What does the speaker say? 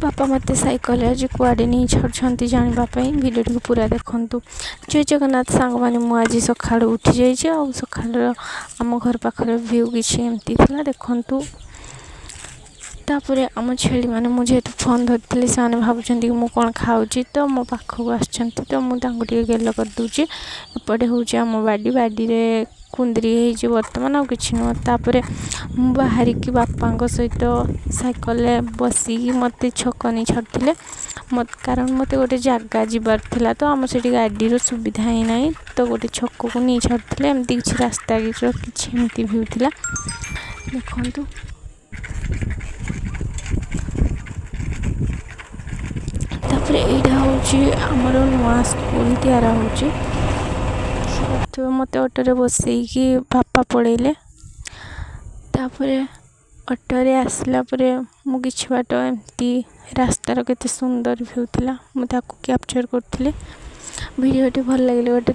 बापा मत सैकल आज कुआडे नहीं छाड़ी जानापी भिडियो पूरा देखु। जय जगन्नाथ सांग मैंने मुझे सका उठी जाइए सका आम घर पाखे व्यू किसी एमती देखु। तापर आम छेली मैंने मुझे फोन धरती से भावुं कि मुझे कौन खाऊँ तो मो पाखक आस तो मुझे गेल करदे एपटे हूँ आम बाड़ी कुंदरी बर्तमान आ कि नुह। तापर मु बाहर की बापा सहित सैकल बसिकी मत छक नहीं छाड़ते कारण मत गोटे जगह जबार था तो आम से गाड़ी सुविधा ही ना तो गोटे छक को नहीं छाड़ते एमती किसी रास्ता किसी भ्यू था देखु। तापर यहाँ हूँ आमर नुआ स्कूल तैयार हो मत ऑटो बसैकी बापा पड़ेले। तापर ऑटोरे आसला मुझे बाट एमती रास्तार केते सुंदर भ्यू था मुझे कैप्चर करी भिडियो भल लगे गोटे